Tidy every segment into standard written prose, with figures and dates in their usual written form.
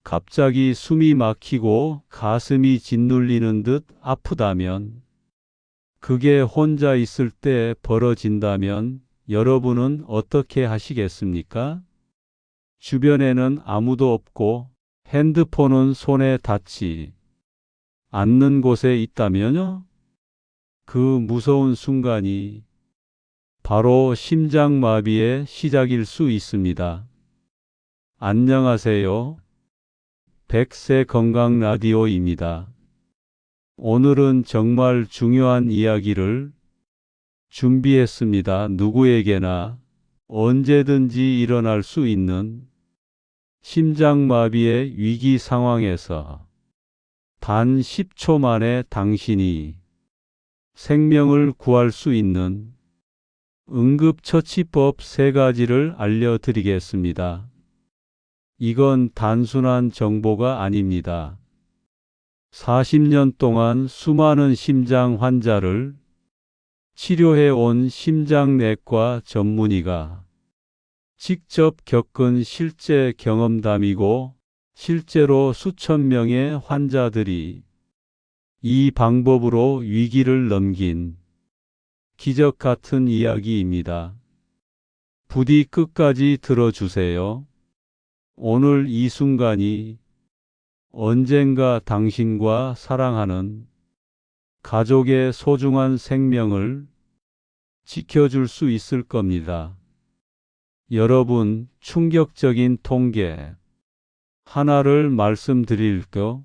갑자기 숨이 막히고 가슴이 짓눌리는 듯 아프다면, 그게 혼자 있을 때 벌어진다면 여러분은 어떻게 하시겠습니까? 주변에는 아무도 없고 핸드폰은 손에 닿지 않는 곳에 있다면요? 그 무서운 순간이 바로 심장마비의 시작일 수 있습니다. 안녕하세요. 백세 건강 라디오입니다. 오늘은 정말 중요한 이야기를 준비했습니다. 누구에게나 언제든지 일어날 수 있는 심장마비의 위기 상황에서 단 10초 만에 당신이 생명을 구할 수 있는 응급처치법 3가지를 알려드리겠습니다. 이건 단순한 정보가 아닙니다. 40년 동안 수많은 심장 환자를 치료해온 심장내과 전문의가 직접 겪은 실제 경험담이고, 실제로 수천 명의 환자들이 이 방법으로 위기를 넘긴 기적 같은 이야기입니다. 부디 끝까지 들어주세요. 오늘 이 순간이 언젠가 당신과 사랑하는 가족의 소중한 생명을 지켜줄 수 있을 겁니다. 여러분, 충격적인 통계 하나를 말씀드릴게요.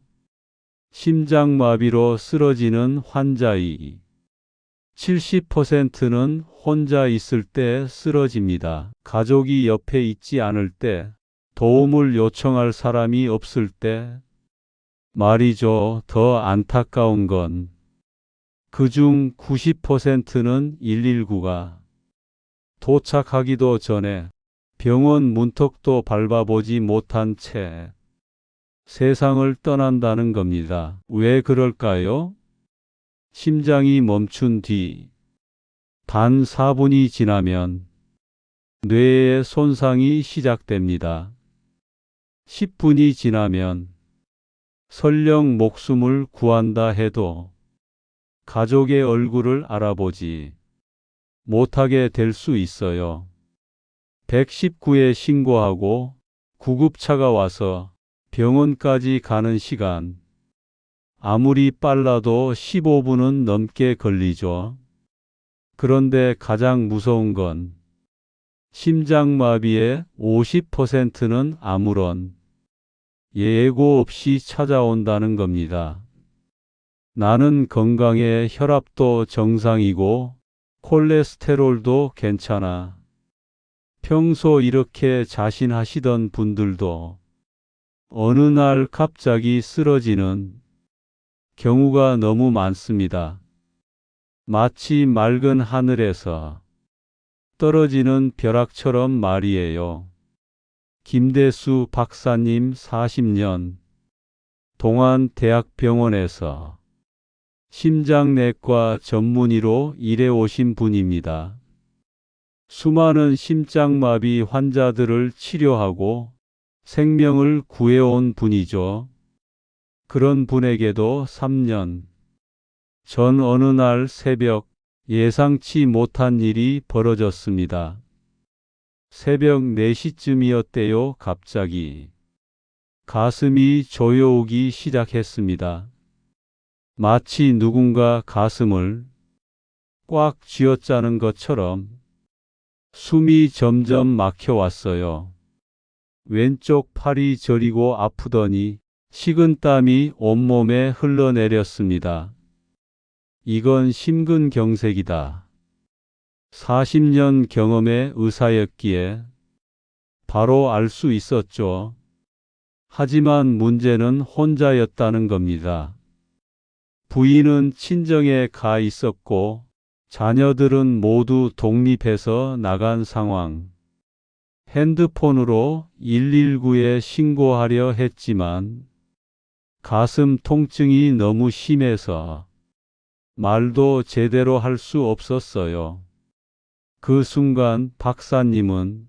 심장마비로 쓰러지는 환자의 70%는 혼자 있을 때 쓰러집니다. 가족이 옆에 있지 않을 때, 도움을 요청할 사람이 없을 때 말이죠. 더 안타까운 건 그중 90%는 119가 도착하기도 전에 병원 문턱도 밟아보지 못한 채 세상을 떠난다는 겁니다. 왜 그럴까요? 심장이 멈춘 뒤 단 4분이 지나면 뇌의 손상이 시작됩니다. 10분이 지나면 설령 목숨을 구한다 해도 가족의 얼굴을 알아보지 못하게 될 수 있어요. 119에 신고하고 구급차가 와서 병원까지 가는 시간, 아무리 빨라도 15분은 넘게 걸리죠. 그런데 가장 무서운 건 심장마비의 50%는 아무런 예고 없이 찾아온다는 겁니다. 나는 건강해, 혈압도 정상이고 콜레스테롤도 괜찮아. 평소 이렇게 자신하시던 분들도 어느 날 갑자기 쓰러지는 경우가 너무 많습니다. 마치 맑은 하늘에서 떨어지는 벼락처럼 말이에요. 김대수 박사님 40년 동안 대학병원에서 심장내과 전문의로 일해오신 분입니다. 수많은 심장마비 환자들을 치료하고 생명을 구해온 분이죠. 그런 분에게도 3년 전 어느 날 새벽 예상치 못한 일이 벌어졌습니다. 새벽 4시쯤이었대요. 갑자기 가슴이 조여오기 시작했습니다. 마치 누군가 가슴을 꽉 쥐어짜는 것처럼 숨이 점점 막혀왔어요. 왼쪽 팔이 저리고 아프더니 식은땀이 온몸에 흘러내렸습니다. 이건 심근경색이다. 40년 경험의 의사였기에 바로 알 수 있었죠. 하지만 문제는 혼자였다는 겁니다. 부인은 친정에 가 있었고 자녀들은 모두 독립해서 나간 상황. 핸드폰으로 119에 신고하려 했지만 가슴 통증이 너무 심해서 말도 제대로 할 수 없었어요. 그 순간 박사님은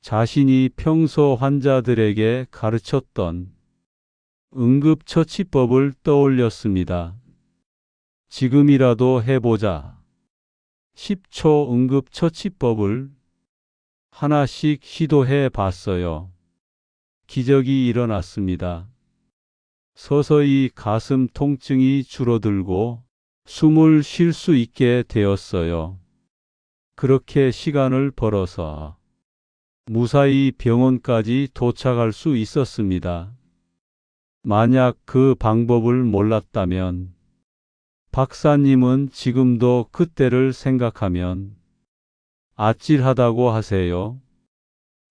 자신이 평소 환자들에게 가르쳤던 응급처치법을 떠올렸습니다. 지금이라도 해보자. 10초 응급처치법을 하나씩 시도해 봤어요. 기적이 일어났습니다. 서서히 가슴 통증이 줄어들고 숨을 쉴 수 있게 되었어요. 그렇게 시간을 벌어서 무사히 병원까지 도착할 수 있었습니다. 만약 그 방법을 몰랐다면 박사님은 지금도 그때를 생각하면 아찔하다고 하세요.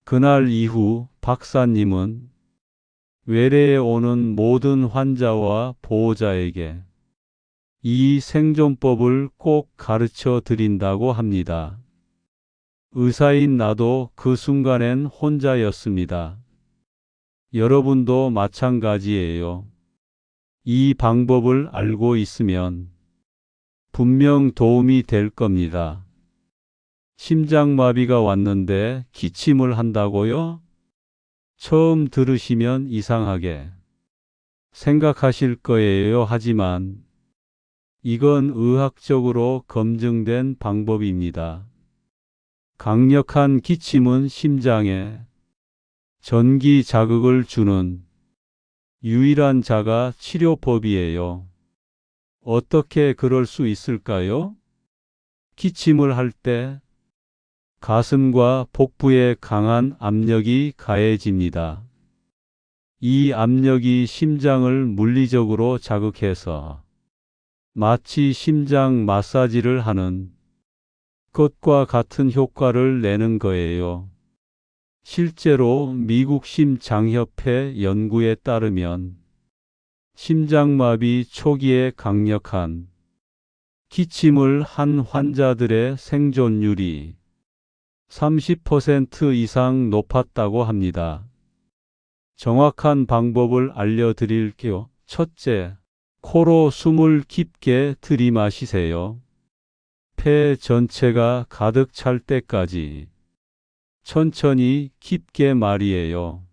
그날 이후 박사님은 외래에 오는 모든 환자와 보호자에게 이 생존법을 꼭 가르쳐 드린다고 합니다. 의사인 나도 그 순간엔 혼자였습니다. 여러분도 마찬가지예요. 이 방법을 알고 있으면 분명 도움이 될 겁니다. 심장마비가 왔는데 기침을 한다고요? 처음 들으시면 이상하게 생각하실 거예요. 하지만 이건 의학적으로 검증된 방법입니다. 강력한 기침은 심장에 전기 자극을 주는 유일한 자가 치료법이에요. 어떻게 그럴 수 있을까요? 기침을 할 때 가슴과 복부에 강한 압력이 가해집니다. 이 압력이 심장을 물리적으로 자극해서 마치 심장 마사지를 하는 것과 같은 효과를 내는 거예요. 실제로 미국 심장협회 연구에 따르면 심장마비 초기에 강력한 기침을 한 환자들의 생존율이 30% 이상 높았다고 합니다. 정확한 방법을 알려드릴게요. 첫째, 코로 숨을 깊게 들이마시세요. 폐 전체가 가득 찰 때까지 천천히 깊게 말이에요.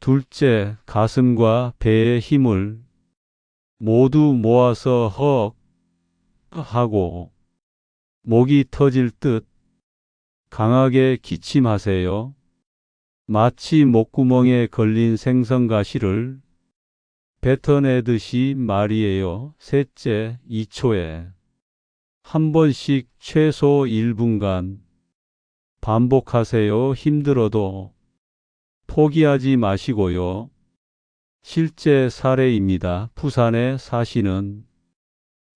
둘째, 가슴과 배의 힘을 모두 모아서 헉 하고 목이 터질 듯 강하게 기침하세요. 마치 목구멍에 걸린 생선가시를 뱉어내듯이 말이에요. 셋째, 2초에 한 번씩 최소 1분간 반복하세요. 힘들어도 포기하지 마시고요. 실제 사례입니다. 부산에 사시는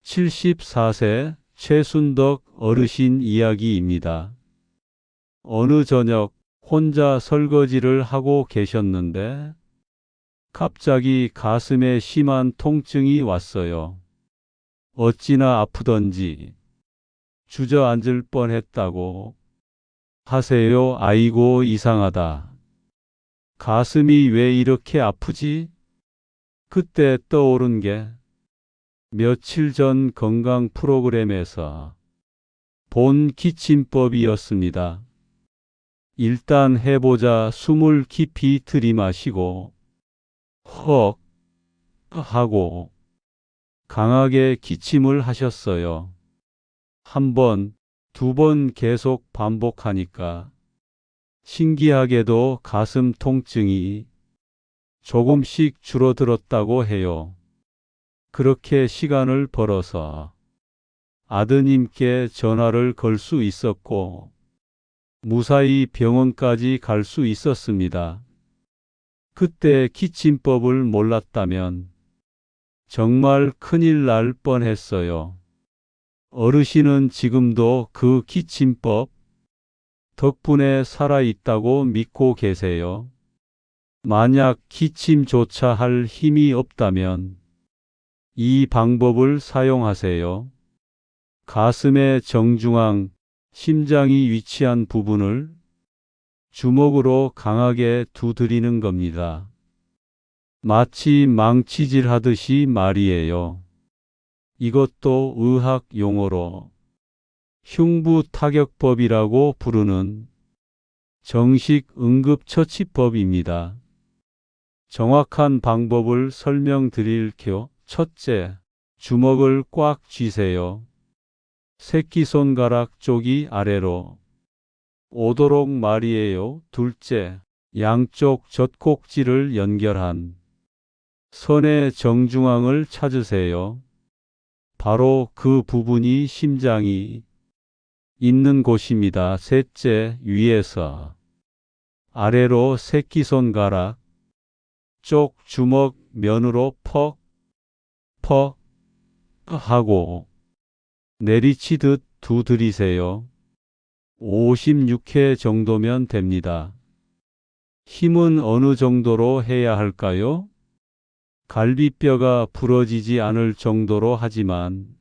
74세 최순덕 어르신 이야기입니다. 어느 저녁 혼자 설거지를 하고 계셨는데 갑자기 가슴에 심한 통증이 왔어요. 어찌나 아프던지 주저앉을 뻔했다고 하세요. 아이고, 이상하다. 가슴이 왜 이렇게 아프지? 그때 떠오른 게 며칠 전 건강 프로그램에서 본 기침법이었습니다. 일단 해보자. 숨을 깊이 들이마시고 헉 하고 강하게 기침을 하셨어요. 한 번, 두 번 계속 반복하니까 신기하게도 가슴 통증이 조금씩 줄어들었다고 해요. 그렇게 시간을 벌어서 아드님께 전화를 걸 수 있었고 무사히 병원까지 갈 수 있었습니다. 그때 기침법을 몰랐다면 정말 큰일 날 뻔했어요. 어르신은 지금도 그 기침법 덕분에 살아있다고 믿고 계세요. 만약 기침조차 할 힘이 없다면 이 방법을 사용하세요. 가슴의 정중앙, 심장이 위치한 부분을 주먹으로 강하게 두드리는 겁니다. 마치 망치질 하듯이 말이에요. 이것도 의학 용어로 흉부 타격법이라고 부르는 정식 응급처치법입니다. 정확한 방법을 설명드릴게요. 첫째, 주먹을 꽉 쥐세요. 새끼손가락 쪽이 아래로 오도록 말이에요. 둘째, 양쪽 젖꼭지를 연결한 선의 정중앙을 찾으세요. 바로 그 부분이 심장이 있는 곳입니다. 셋째, 위에서 아래로 새끼손가락 쪽 주먹 면으로 퍽 하고 내리치듯 두드리세요. 56회 정도면 됩니다. 힘은 어느 정도로 해야 할까요? 갈비뼈가 부러지지 않을 정도로 하지만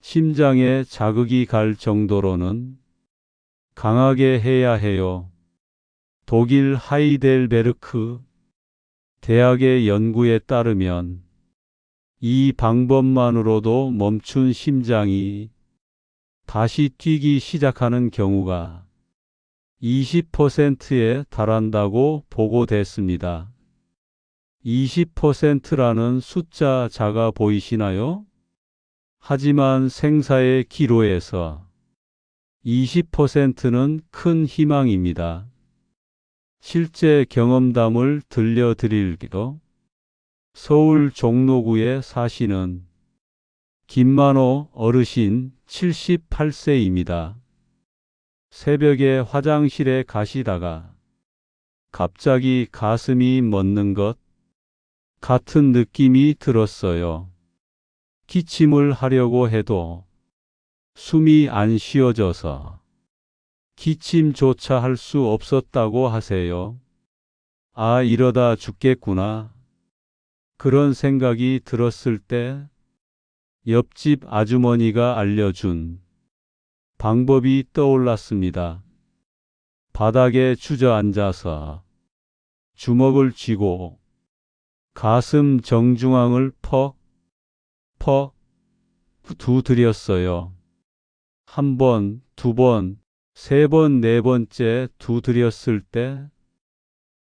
심장에 자극이 갈 정도로는 강하게 해야 해요. 독일 하이델베르크 대학의 연구에 따르면 이 방법만으로도 멈춘 심장이 다시 뛰기 시작하는 경우가 20%에 달한다고 보고됐습니다. 20%라는 숫자 작아 보이시나요? 하지만 생사의 기로에서 20%는 큰 희망입니다. 실제 경험담을 들려드릴게요. 서울 종로구에 사시는 김만호 어르신 78세입니다. 새벽에 화장실에 가시다가 갑자기 가슴이 멎는 것 같은 느낌이 들었어요. 기침을 하려고 해도 숨이 안 쉬어져서 기침조차 할 수 없었다고 하세요. 아, 이러다 죽겠구나. 그런 생각이 들었을 때 옆집 아주머니가 알려준 방법이 떠올랐습니다. 바닥에 주저앉아서 주먹을 쥐고 가슴 정중앙을 퍽 두드렸어요. 한 번, 두 번, 세 번, 네 번째 두드렸을 때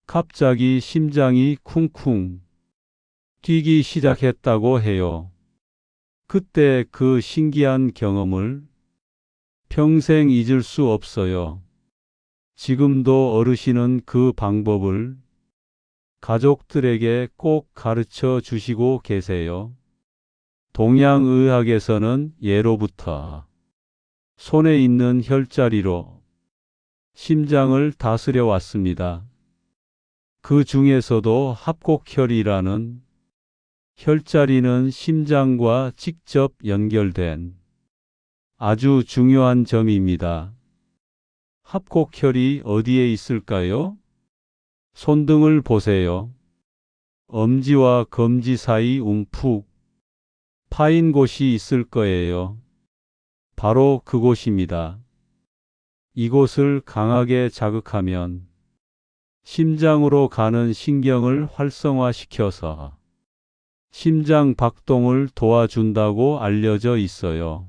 갑자기 심장이 쿵쿵 뛰기 시작했다고 해요. 그때 그 신기한 경험을 평생 잊을 수 없어요. 지금도 어르신은 그 방법을 가족들에게 꼭 가르쳐 주시고 계세요. 동양의학에서는 예로부터 손에 있는 혈자리로 심장을 다스려 왔습니다. 그 중에서도 합곡혈이라는 혈자리는 심장과 직접 연결된 아주 중요한 점입니다. 합곡혈이 어디에 있을까요? 손등을 보세요. 엄지와 검지 사이 움푹 파인 곳이 있을 거예요. 바로 그곳입니다. 이곳을 강하게 자극하면 심장으로 가는 신경을 활성화시켜서 심장 박동을 도와준다고 알려져 있어요.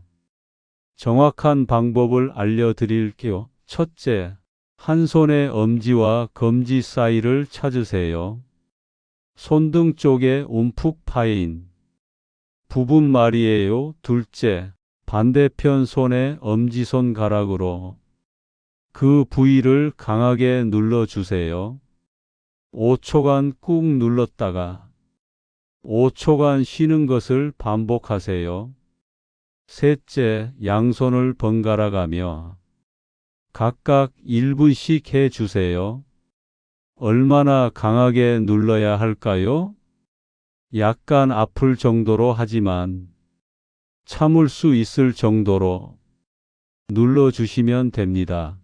정확한 방법을 알려드릴게요. 첫째, 한 손의 엄지와 검지 사이를 찾으세요. 손등 쪽에 움푹 파인 부분 말이에요. 둘째, 반대편 손의 엄지손가락으로 그 부위를 강하게 눌러주세요. 5초간 꾹 눌렀다가 5초간 쉬는 것을 반복하세요. 셋째, 양손을 번갈아 가며 각각 1분씩 해주세요. 얼마나 강하게 눌러야 할까요? 약간 아플 정도로 하지만 참을 수 있을 정도로 눌러주시면 됩니다.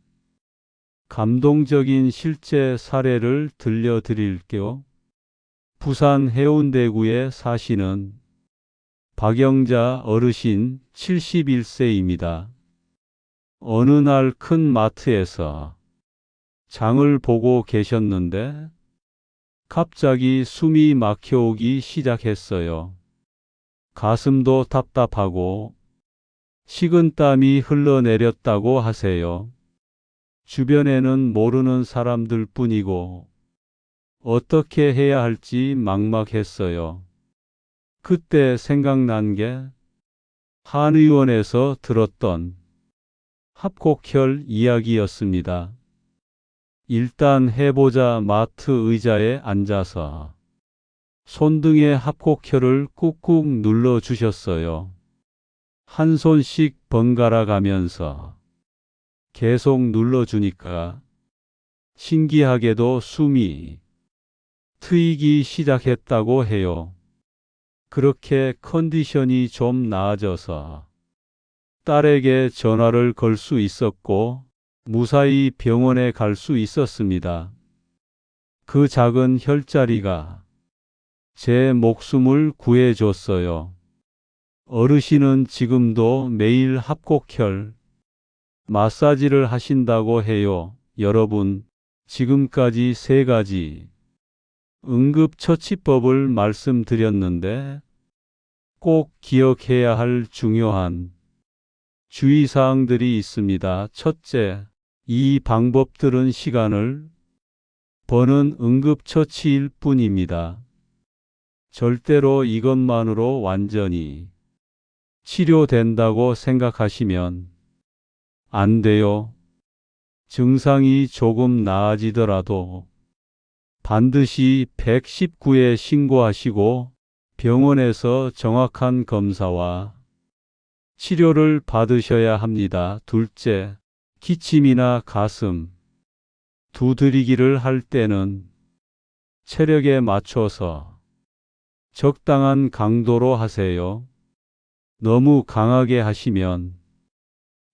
감동적인 실제 사례를 들려드릴게요. 부산 해운대구에 사시는 박영자 어르신 71세입니다. 어느 날 큰 마트에서 장을 보고 계셨는데 갑자기 숨이 막혀오기 시작했어요. 가슴도 답답하고 식은땀이 흘러내렸다고 하세요. 주변에는 모르는 사람들 뿐이고 어떻게 해야 할지 막막했어요. 그때 생각난 게 한의원에서 들었던 합곡혈 이야기였습니다. 일단 해보자. 마트 의자에 앉아서 손등에 합곡혈을 꾹꾹 눌러주셨어요. 한 손씩 번갈아 가면서 계속 눌러주니까 신기하게도 숨이 트이기 시작했다고 해요. 그렇게 컨디션이 좀 나아져서 딸에게 전화를 걸 수 있었고 무사히 병원에 갈 수 있었습니다. 그 작은 혈자리가 제 목숨을 구해줬어요. 어르신은 지금도 매일 합곡혈 마사지를 하신다고 해요. 여러분, 지금까지 3가지 응급처치법을 말씀드렸는데 꼭 기억해야 할 중요한 주의사항들이 있습니다. 첫째, 이 방법들은 시간을 버는 응급처치일 뿐입니다. 절대로 이것만으로 완전히 치료된다고 생각하시면 안 돼요. 증상이 조금 나아지더라도 반드시 119에 신고하시고 병원에서 정확한 검사와 치료를 받으셔야 합니다. 둘째, 기침이나 가슴 두드리기를 할 때는 체력에 맞춰서 적당한 강도로 하세요. 너무 강하게 하시면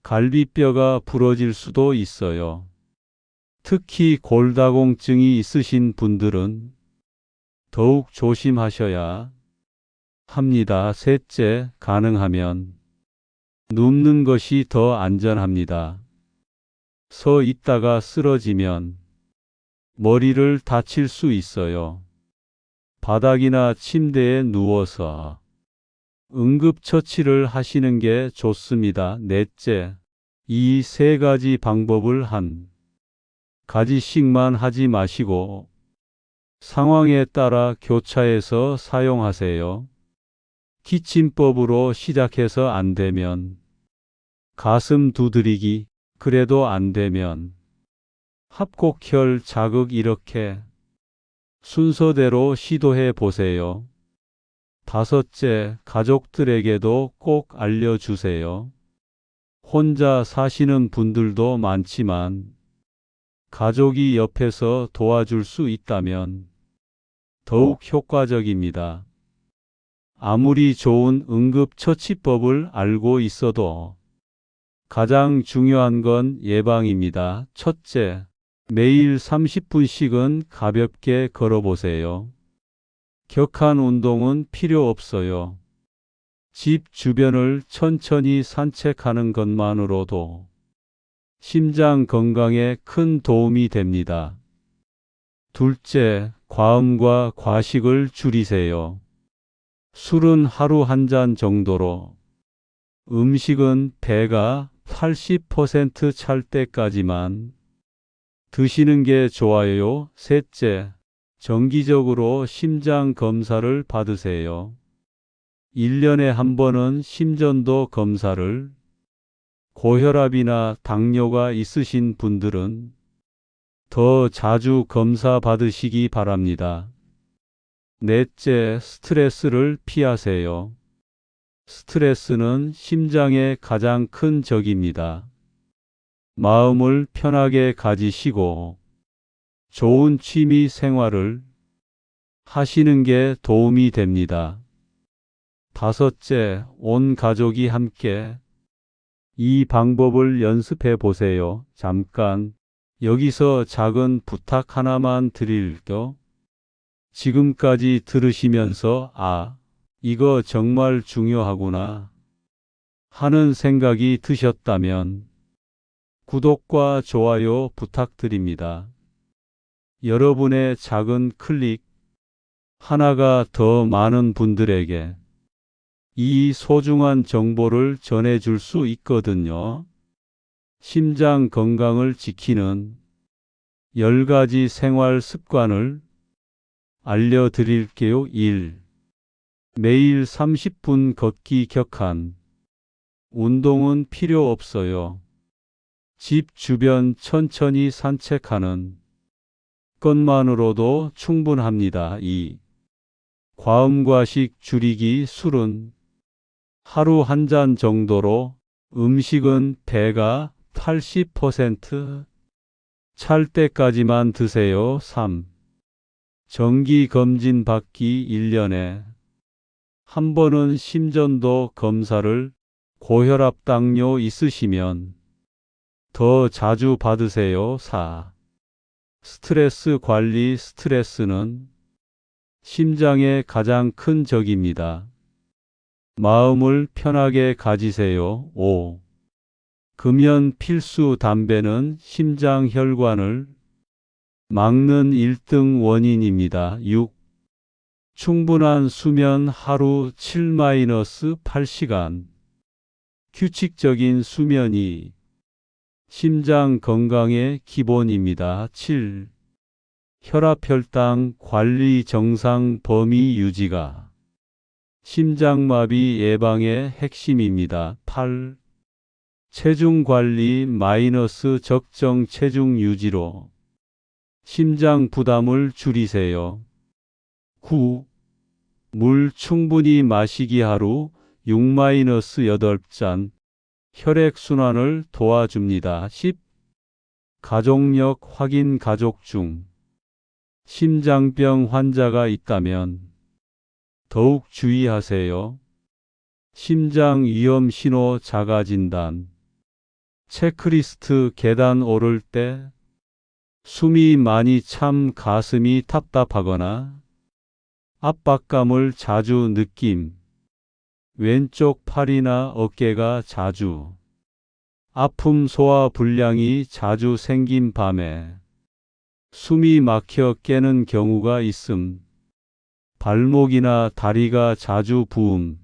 갈비뼈가 부러질 수도 있어요. 특히 골다공증이 있으신 분들은 더욱 조심하셔야 합니다. 셋째, 가능하면 눕는 것이 더 안전합니다. 서 있다가 쓰러지면 머리를 다칠 수 있어요. 바닥이나 침대에 누워서 응급처치를 하시는 게 좋습니다. 넷째, 이 3가지 방법을 한 가지씩만 하지 마시고 상황에 따라 교차해서 사용하세요. 기침법으로 시작해서 안 되면 가슴 두드리기, 그래도 안 되면 합곡혈 자극, 이렇게 순서대로 시도해 보세요. 다섯째, 가족들에게도 꼭 알려주세요. 혼자 사시는 분들도 많지만 가족이 옆에서 도와줄 수 있다면 더욱 효과적입니다. 아무리 좋은 응급처치법을 알고 있어도 가장 중요한 건 예방입니다. 첫째, 매일 30분씩은 가볍게 걸어보세요. 격한 운동은 필요 없어요. 집 주변을 천천히 산책하는 것만으로도 심장 건강에 큰 도움이 됩니다. 둘째, 과음과 과식을 줄이세요. 술은 하루 1잔 정도로, 음식은 배가 80% 찰 때까지만 드시는 게 좋아요. 셋째, 정기적으로 심장 검사를 받으세요. 1년에 1번은 심전도 검사를, 고혈압이나 당뇨가 있으신 분들은 더 자주 검사 받으시기 바랍니다. 넷째, 스트레스를 피하세요. 스트레스는 심장의 가장 큰 적입니다. 마음을 편하게 가지시고 좋은 취미 생활을 하시는 게 도움이 됩니다. 다섯째, 온 가족이 함께 이 방법을 연습해 보세요. 잠깐 여기서 작은 부탁 하나만 드릴게요. 지금까지 들으시면서 이거 정말 중요하구나 하는 생각이 드셨다면 구독과 좋아요 부탁드립니다. 여러분의 작은 클릭 하나가 더 많은 분들에게 이 소중한 정보를 전해줄 수 있거든요. 심장 건강을 지키는 10가지 생활 습관을 알려드릴게요. 1. 매일 30분 걷기 격한 운동은 필요 없어요. 집 주변 천천히 산책하는 것만으로도 충분합니다. 2. 과음과식 줄이기 술은 하루 한 잔 정도로 음식은 배가 80% 찰 때까지만 드세요. 3. 정기 검진 받기 1년에 한 번은 심전도 검사를 고혈압 당뇨 있으시면 더 자주 받으세요. 4. 스트레스 관리 스트레스는 심장의 가장 큰 적입니다. 마음을 편하게 가지세요. 5. 금연 필수 담배는 심장 혈관을 막는 1등 원인입니다. 6. 충분한 수면 하루 7-8시간. 규칙적인 수면이 심장 건강의 기본입니다. 7. 혈압 혈당 관리 정상 범위 유지가 심장마비 예방의 핵심입니다. 8. 체중 관리 적정 체중 유지로 심장 부담을 줄이세요. 9. 물 충분히 마시기 하루 6-8잔 혈액순환을 도와줍니다. 10. 가족력 확인 가족 중 심장병 환자가 있다면 더욱 주의하세요. 심장 위험 신호 자가 진단 체크리스트 계단 오를 때 숨이 많이 참 가슴이 답답하거나 압박감을 자주 느낌 왼쪽 팔이나 어깨가 자주 아픔 소화 불량이 자주 생긴 밤에 숨이 막혀 깨는 경우가 있음 발목이나 다리가 자주 부음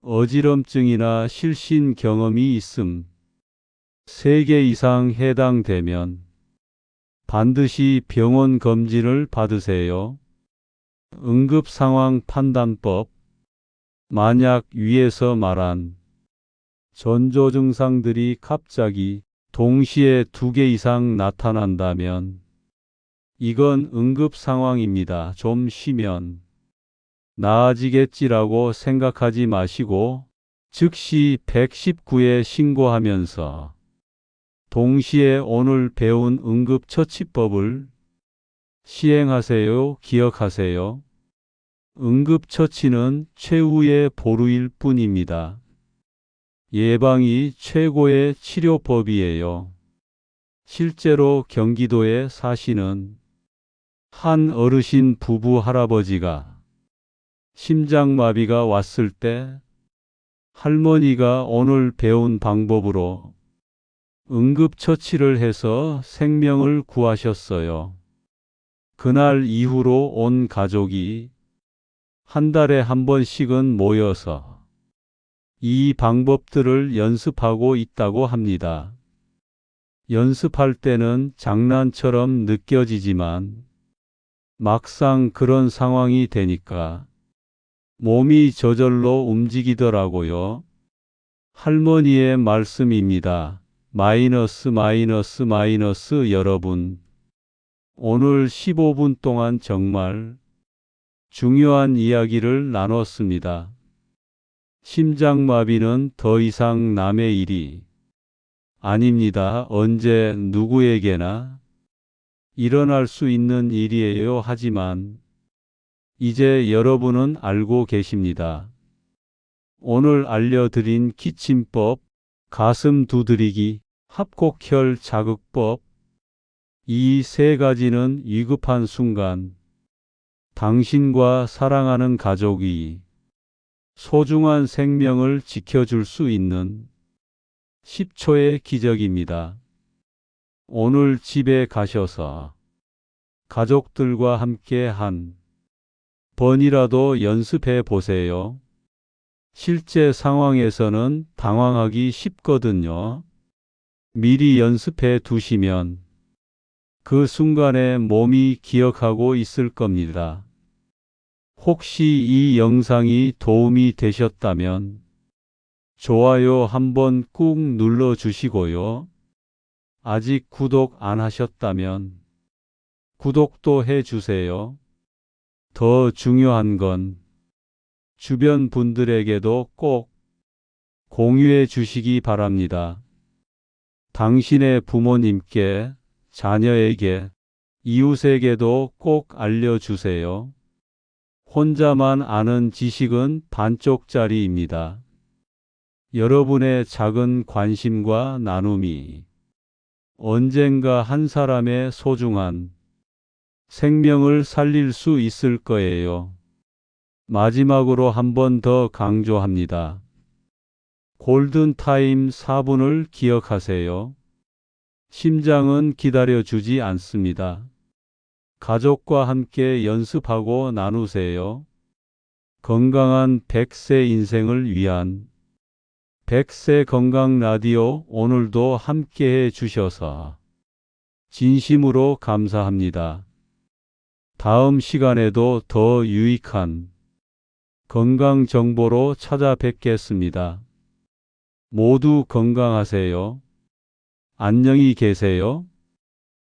어지럼증이나 실신 경험이 있음 3개 이상 해당되면 반드시 병원 검진을 받으세요. 응급상황 판단법 만약 위에서 말한 전조 증상들이 갑자기 동시에 2개 이상 나타난다면 이건 응급상황입니다. 좀 쉬면 나아지겠지라고 생각하지 마시고 즉시 119에 신고하면서 동시에 오늘 배운 응급처치법을 시행하세요. 기억하세요. 응급처치는 최후의 보루일 뿐입니다. 예방이 최고의 치료법이에요. 실제로 경기도에 사시는 한 어르신 부부 할아버지가 심장마비가 왔을 때 할머니가 오늘 배운 방법으로 응급처치를 해서 생명을 구하셨어요. 그날 이후로 온 가족이 한 달에 한 번씩은 모여서 이 방법들을 연습하고 있다고 합니다. 연습할 때는 장난처럼 느껴지지만 막상 그런 상황이 되니까 몸이 저절로 움직이더라고요. 할머니의 말씀입니다. 여러분, 오늘 15분 동안 정말 중요한 이야기를 나눴습니다. 심장마비는 더 이상 남의 일이 아닙니다. 언제 누구에게나 일어날 수 있는 일이에요. 하지만 이제 여러분은 알고 계십니다. 오늘 알려드린 기침법, 가슴 두드리기, 합곡혈 자극법, 이 3가지는 위급한 순간 당신과 사랑하는 가족이 소중한 생명을 지켜줄 수 있는 10초의 기적입니다. 오늘 집에 가셔서 가족들과 함께 한 번이라도 연습해 보세요. 실제 상황에서는 당황하기 쉽거든요. 미리 연습해 두시면 그 순간에 몸이 기억하고 있을 겁니다. 혹시 이 영상이 도움이 되셨다면 좋아요 한번 꾹 눌러 주시고요. 아직 구독 안 하셨다면 구독도 해 주세요. 더 중요한 건 주변 분들에게도 꼭 공유해 주시기 바랍니다. 당신의 부모님께, 자녀에게, 이웃에게도 꼭 알려주세요. 혼자만 아는 지식은 반쪽짜리입니다. 여러분의 작은 관심과 나눔이 언젠가 한 사람의 소중한 생명을 살릴 수 있을 거예요. 마지막으로 한 번 더 강조합니다. 골든타임 4분을 기억하세요. 심장은 기다려주지 않습니다. 가족과 함께 연습하고 나누세요. 건강한 100세 인생을 위한 100세 건강 라디오, 오늘도 함께 해 주셔서 진심으로 감사합니다. 다음 시간에도 더 유익한 건강 정보로 찾아뵙겠습니다. 모두 건강하세요. 안녕히 계세요.